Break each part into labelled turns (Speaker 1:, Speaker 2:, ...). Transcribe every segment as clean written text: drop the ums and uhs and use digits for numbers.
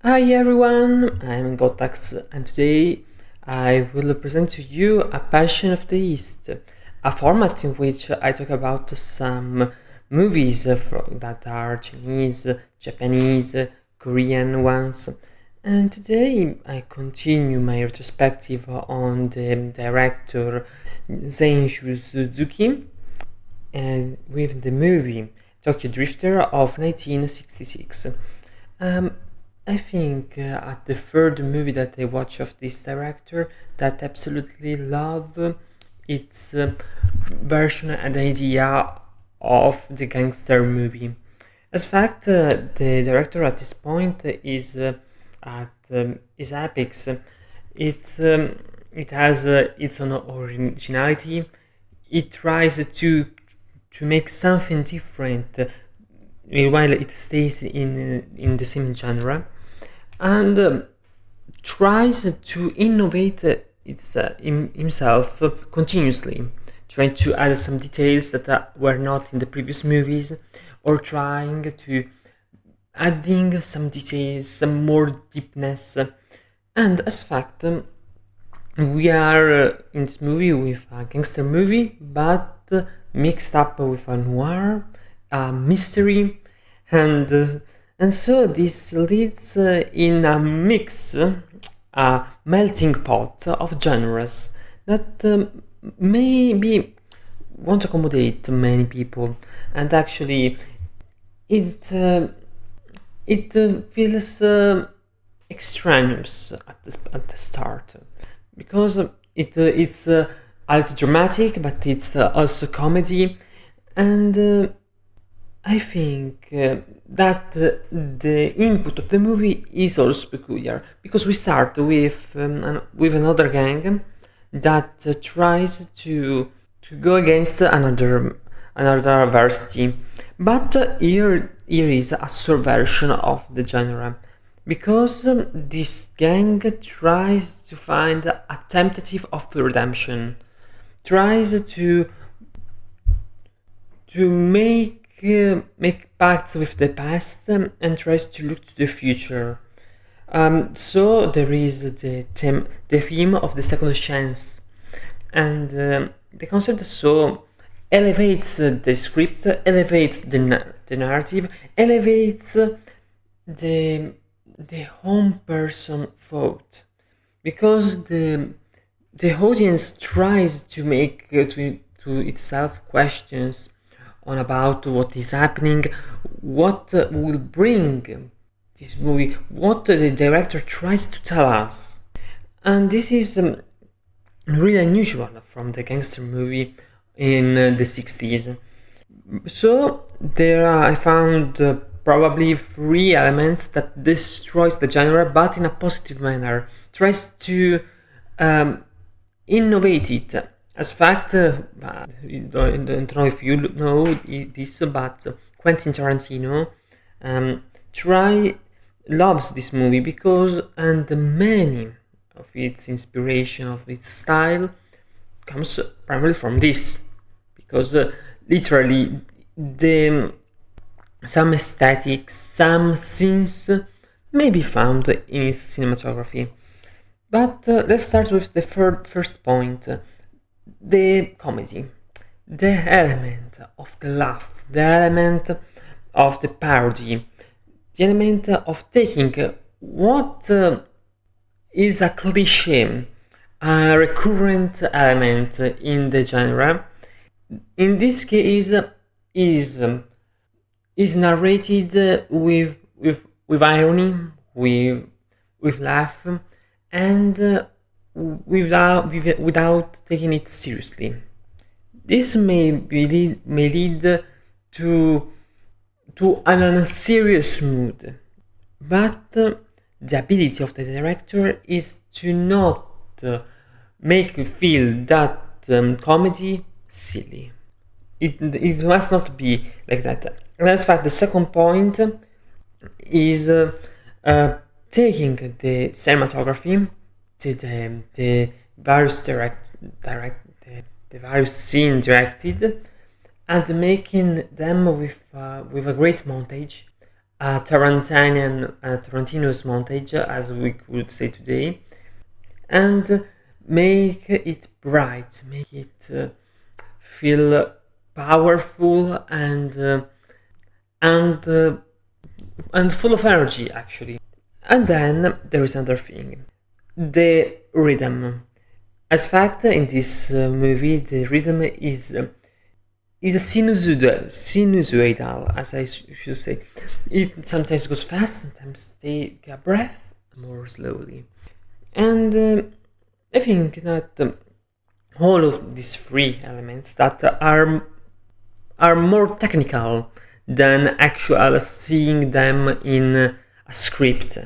Speaker 1: Hi everyone, I'm Gotax and today I will present to you a Passion of the East, a format in which I talk about some movies that are Chinese, Japanese, Korean ones. And today I continue my retrospective on the director Seijun Suzuki with the movie Tokyo Drifter of 1966. Um, I think at the third movie that I watch of this director that absolutely love its version and idea of the gangster movie. As fact, the director at this point is Apex. It has its own originality. It tries to make something different while it stays in the same genre, and tries to innovate himself continuously, trying to add some details that were not in the previous movies, or trying to adding some details, some more deepness. And as fact, we are in this movie with a gangster movie, but mixed up with a noir, a mystery, and so this leads in a mix, a melting pot of genres that maybe won't accommodate many people, and actually it feels extraneous at the start, because it's a little dramatic, but it's also comedy, and I think that the input of the movie is also peculiar, because we start with another gang that tries to go against another adversity, but here is a subversion of the genre, because this gang tries to find a tentative of redemption, tries to make pacts with the past, and tries to look to the future. So there is the theme of the second chance, and the concept so elevates the script, elevates the narrative, elevates the home person thought, because the audience tries to make to itself questions on about what is happening, what will bring this movie, what the director tries to tell us. And this is really unusual from the gangster movie in the 60s. So there I found probably three elements that destroys the genre, but in a positive manner, tries to innovate it. As fact, I don't know if you know this, but Quentin Tarantino try loves this movie, because and many of its inspiration, of its style, comes primarily from this, because literally the some aesthetics, some scenes may be found in its cinematography. But let's start with the first point, the comedy, the element of the laugh, the element of the parody, the element of taking what is a cliche, a recurrent element in the genre. In this case, is narrated with irony, with laugh, and without taking it seriously. This may lead to an unserious mood, but the ability of the director is to not make you feel that comedy silly. It must not be like that. And as fact, the second point is taking the cinematography, the various the various scenes directed, and making them with a great montage, Tarantino's montage, as we could say today, and make it bright, make it feel powerful and uh, and full of energy, actually. And then there is another thing, the rhythm. As fact, in this movie, the rhythm is a sinusoidal, as I should say. It sometimes goes fast, sometimes take a breath more slowly. And I think that all of these three elements that are more technical than actual seeing them in a script.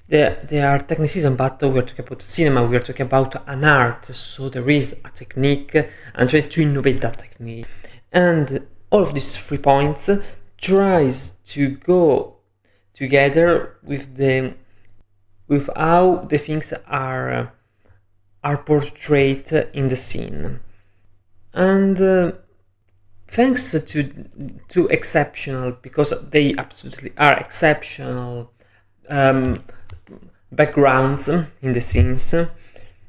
Speaker 1: They are technicism, but we are talking about cinema, we are talking about an art, so there is a technique and try to innovate that technique. And all of these 3 points tries to go together with how the things are portrayed in the scene. And thanks to exceptional, because they absolutely are exceptional backgrounds in the scenes,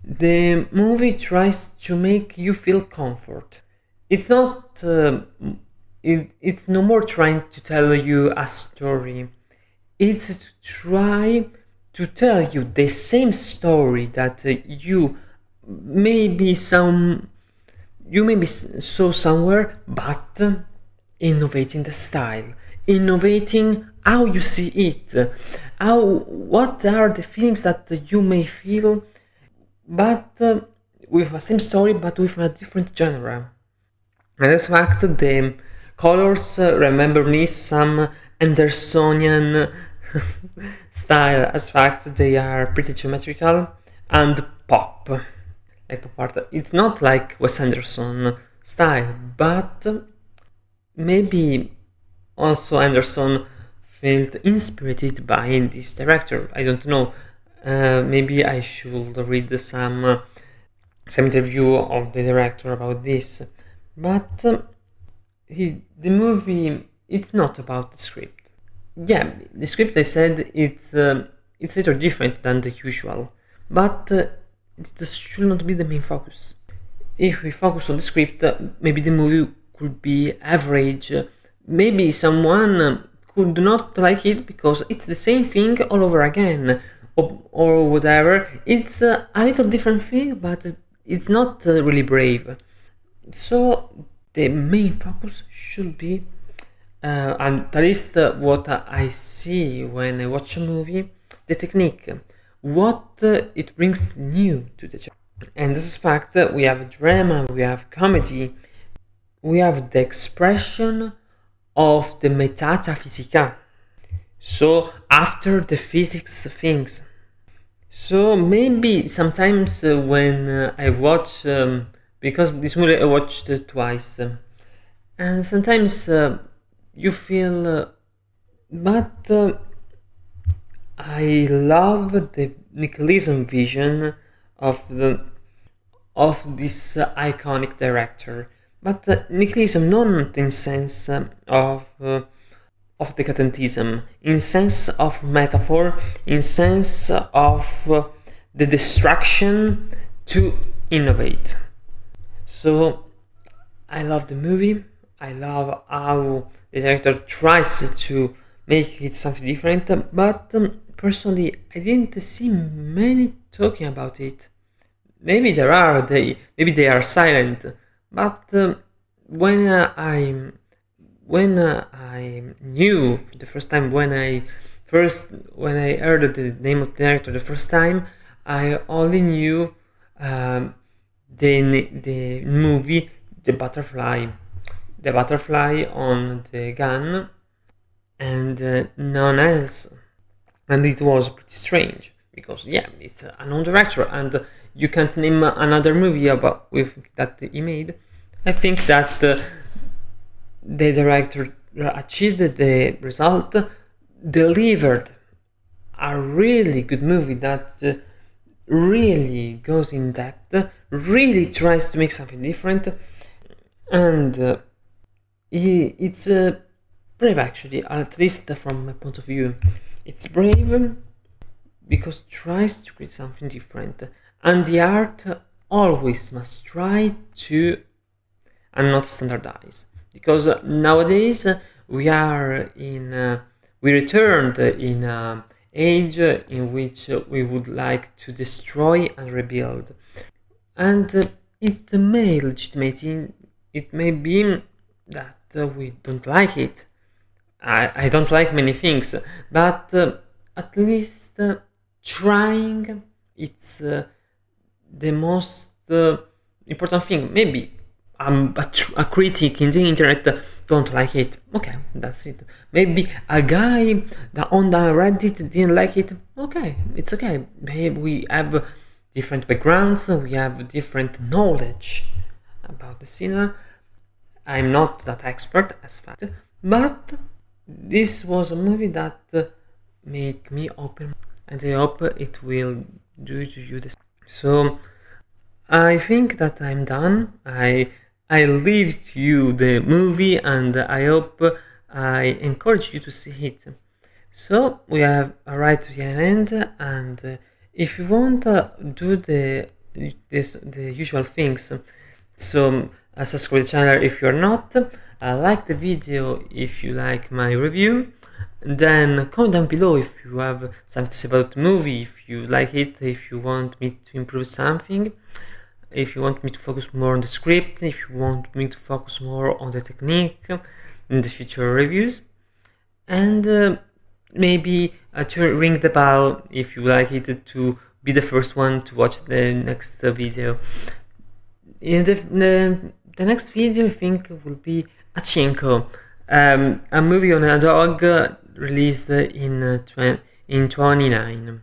Speaker 1: the movie tries to make you feel comfort. It's not it's no more trying to tell you a story. It's to try to tell you the same story that you maybe saw somewhere, but innovating the style, innovating how you see it, what are the feelings that you may feel, but with the same story, but with a different genre. And as fact, the colors remember me some Andersonian style. As fact, they are pretty geometrical and pop, like pop art. It's not like Wes Anderson style, but maybe also Anderson felt inspired by this director. I don't know. Maybe I should read some interview of the director about this. But the movie, it's not about the script. Yeah, the script, I said, it's a little different than the usual, but it should not be the main focus. If we focus on the script, maybe the movie could be average. Maybe someone could not like it because it's the same thing all over again, or whatever. It's a little different thing, but it's not really brave. So the main focus should be, and at least what I see when I watch a movie, the technique, what it brings new to the genre. And this is fact, we have drama, we have comedy, we have the expression of the metaphysica, so after the physics things. So maybe sometimes when I watch, because this movie I watched twice, and sometimes you feel, but I love the nihilism vision of this iconic director, but nihilism not in sense of decadentism, in sense of metaphor, in sense of the distraction to innovate. So I love the movie. I love how the director tries to make it something different, but personally I didn't see many talking about it. Maybe there are, maybe they are silent, but when I knew the first time, when I heard the name of the director the first time, I only knew the movie The Butterfly on the gun, and none else. And it was pretty strange because it's a known director, and you can't name another movie about with that he made. I think that the director achieved the result, delivered a really good movie that really goes in depth, really tries to make something different, and it's brave actually, at least from my point of view. It's brave because it tries to create something different, and the art always must try to and not standardize, because nowadays we are in we returned in an age in which we would like to destroy and rebuild, and it may legitimate, it may be that we don't like it. I don't like many things, but at least trying, it's the most important thing. Maybe a critic in the internet don't like it. Okay, that's it. Maybe a guy that on the Reddit didn't like it. Okay, it's okay. Maybe we have different backgrounds, we have different knowledge about the cinema. I'm not that expert as fact, but this was a movie that made me open, and I hope it will do to you this. So I think that I'm done. I leave to you the movie, and I hope I encourage you to see it. So we have arrived to the end, and if you want, do the usual things. So subscribe to the channel if you're not. Like the video if you like my review. Then comment down below if you have something to say about the movie, if you like it, if you want me to improve something, if you want me to focus more on the script, if you want me to focus more on the technique in the future reviews, and maybe to ring the bell if you like it, to be the first one to watch the next video. In the next video I think will be Achinko, a movie on a dog released in 29.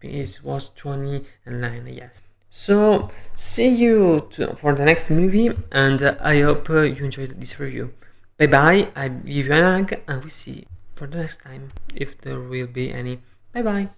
Speaker 1: It was 29, yes. So see you for the next movie, and I hope you enjoyed this review. Bye bye, I give you an hug, and we see you for the next time, if there will be any. Bye bye.